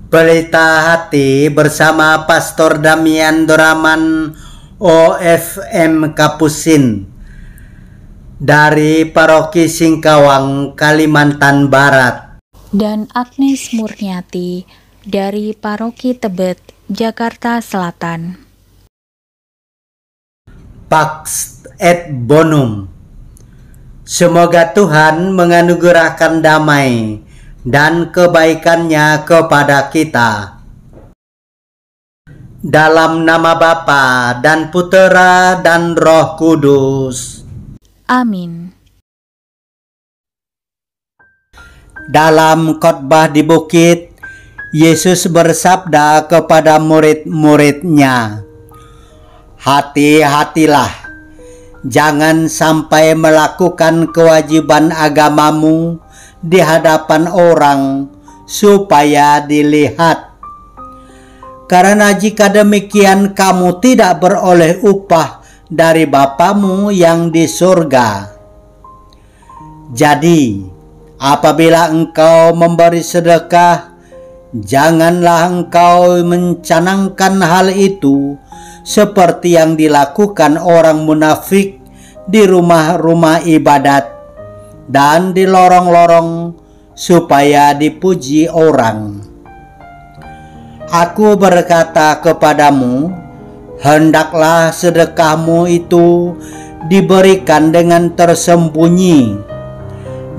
Pelita Hati bersama Pastor Damian Doraman OFM Kapusin dari Paroki Singkawang, Kalimantan Barat, dan Agnes Murniati dari Paroki Tebet, Jakarta Selatan. Pax et Bonum. Semoga Tuhan menganugerahkan damai dan kebaikannya kepada kita. Dalam nama Bapa dan Putera dan Roh Kudus. Amin. Dalam khotbah di bukit, Yesus bersabda kepada murid-muridnya, "Hati-hatilah, jangan sampai melakukan kewajiban agamamu di hadapan orang supaya dilihat. Karena jika demikian kamu tidak beroleh upah dari Bapamu yang di surga. Jadi, apabila engkau memberi sedekah, janganlah engkau mencanangkan hal itu seperti yang dilakukan orang munafik di rumah-rumah ibadat dan di lorong-lorong supaya dipuji orang. Aku berkata kepadamu, hendaklah sedekahmu itu diberikan dengan tersembunyi,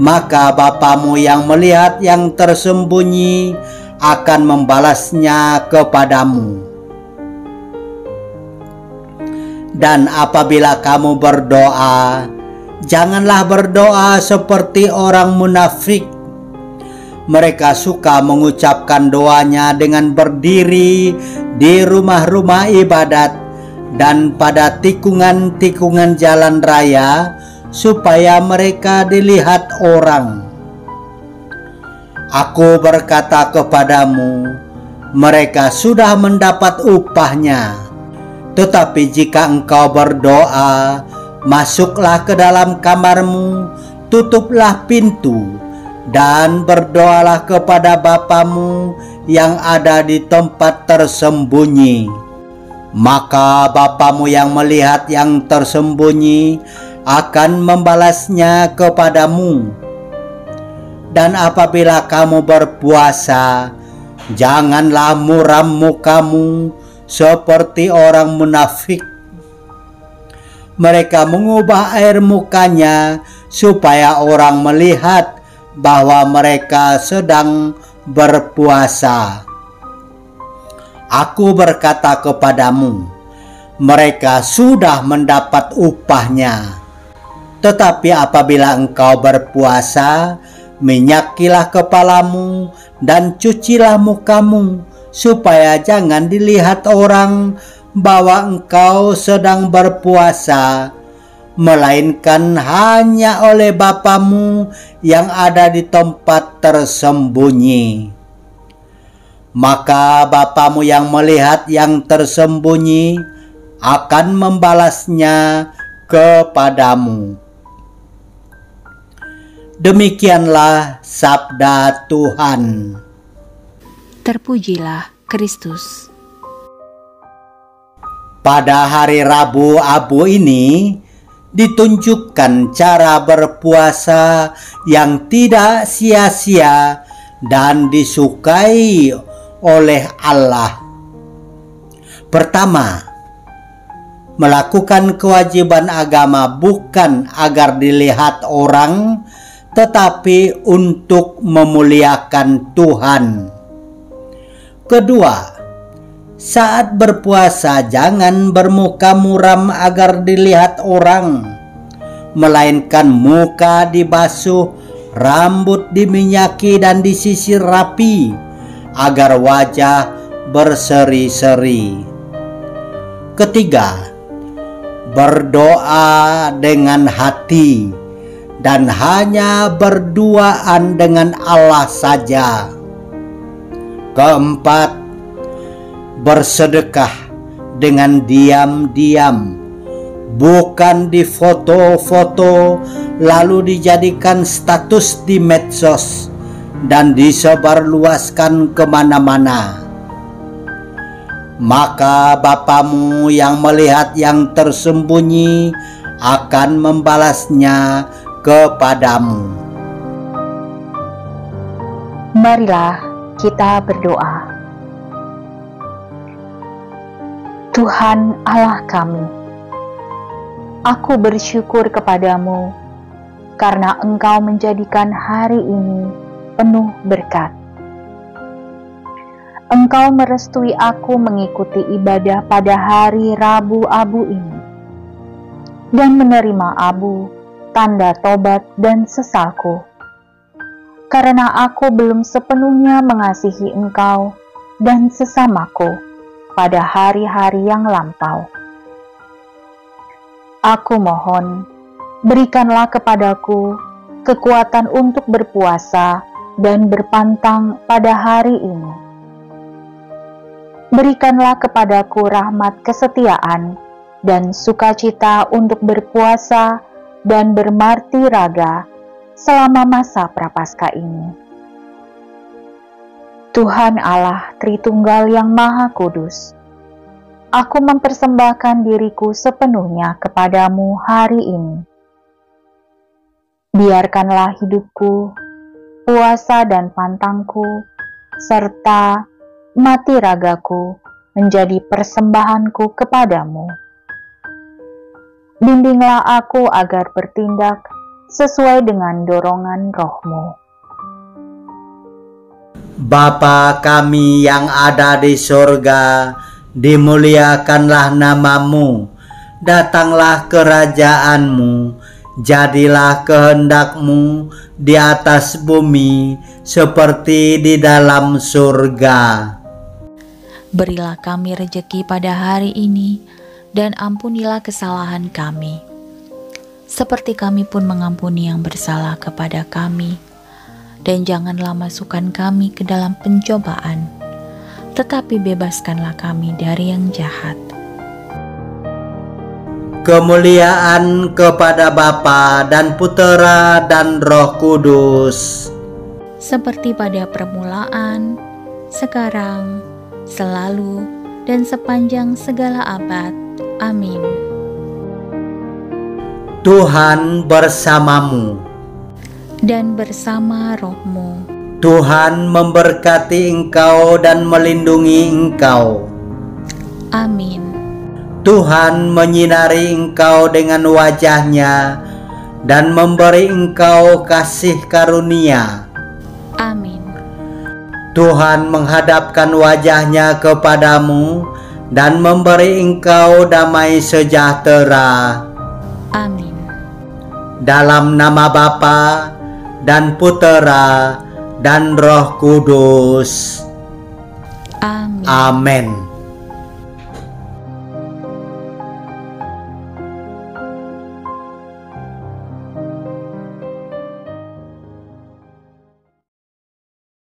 maka Bapamu yang melihat yang tersembunyi akan membalasnya kepadamu. Dan apabila kamu berdoa, janganlah berdoa seperti orang munafik. Mereka suka mengucapkan doanya dengan berdiri di rumah-rumah ibadat dan pada tikungan-tikungan jalan raya supaya mereka dilihat orang. Aku berkata kepadamu, mereka sudah mendapat upahnya. Tetapi jika engkau berdoa, masuklah ke dalam kamarmu, tutuplah pintu, dan berdoalah kepada Bapamu yang ada di tempat tersembunyi. Maka Bapamu yang melihat yang tersembunyi akan membalasnya kepadamu. Dan apabila kamu berpuasa, janganlah muram mukamu seperti orang munafik. Mereka mengubah air mukanya supaya orang melihat bahwa mereka sedang berpuasa. Aku berkata kepadamu, mereka sudah mendapat upahnya. Tetapi apabila engkau berpuasa, minyakilah kepalamu dan cucilah mukamu, supaya jangan dilihat orang bahwa engkau sedang berpuasa, melainkan hanya oleh Bapamu yang ada di tempat tersembunyi. Maka Bapamu yang melihat yang tersembunyi akan membalasnya kepadamu." Demikianlah sabda Tuhan. Terpujilah Kristus. Pada hari Rabu Abu ini ditunjukkan cara berpuasa yang tidak sia-sia dan disukai oleh Allah. Pertama, melakukan kewajiban agama bukan agar dilihat orang, tetapi untuk memuliakan Tuhan. Kedua, saat berpuasa jangan bermuka muram agar dilihat orang, melainkan muka dibasuh, rambut diminyaki dan disisir rapi, agar wajah berseri-seri. Ketiga, berdoa dengan hati dan hanya berduaan dengan Allah saja. Keempat, bersedekah dengan diam-diam, bukan di foto-foto lalu dijadikan status di medsos dan disebarluaskan kemana-mana. Maka Bapamu yang melihat yang tersembunyi akan membalasnya kepadamu. Marilah kita berdoa. Tuhan Allah kami, aku bersyukur kepadamu karena Engkau menjadikan hari ini penuh berkat. Engkau merestui aku mengikuti ibadah pada hari Rabu Abu ini dan menerima abu, tanda tobat dan sesalku. Karena aku belum sepenuhnya mengasihi Engkau dan sesamaku pada hari-hari yang lampau. Aku mohon, berikanlah kepadaku kekuatan untuk berpuasa dan berpantang pada hari ini. Berikanlah kepadaku rahmat kesetiaan dan sukacita untuk berpuasa dan bermartiraga selama masa Prapaskah ini. Tuhan Allah Tritunggal yang Maha Kudus, aku mempersembahkan diriku sepenuhnya kepadamu hari ini. Biarkanlah hidupku, puasa dan pantangku, serta mati ragaku menjadi persembahanku kepadamu. Bimbinglah aku agar bertindak sesuai dengan dorongan Roh-Mu. Bapa kami yang ada di surga, dimuliakanlah nama-Mu, datanglah kerajaan-Mu, jadilah kehendak-Mu di atas bumi seperti di dalam surga. Berilah kami rejeki pada hari ini, dan ampunilah kesalahan kami, seperti kami pun mengampuni yang bersalah kepada kami. Dan janganlah masukkan kami ke dalam pencobaan, tetapi bebaskanlah kami dari yang jahat. Kemuliaan kepada Bapa dan Putera dan Roh Kudus, Seperti pada permulaan, sekarang, selalu, dan sepanjang segala abad. Amin. Tuhan bersamamu. Dan bersama Roh-Mu. Tuhan memberkati engkau dan melindungi engkau. Amin. Tuhan menyinari engkau dengan wajah-Nya dan memberi engkau kasih karunia. Amin. Tuhan menghadapkan wajah-Nya kepadamu dan memberi engkau damai sejahtera. Amin. Dalam nama Bapa dan Putera dan Roh Kudus. Amin. Amin.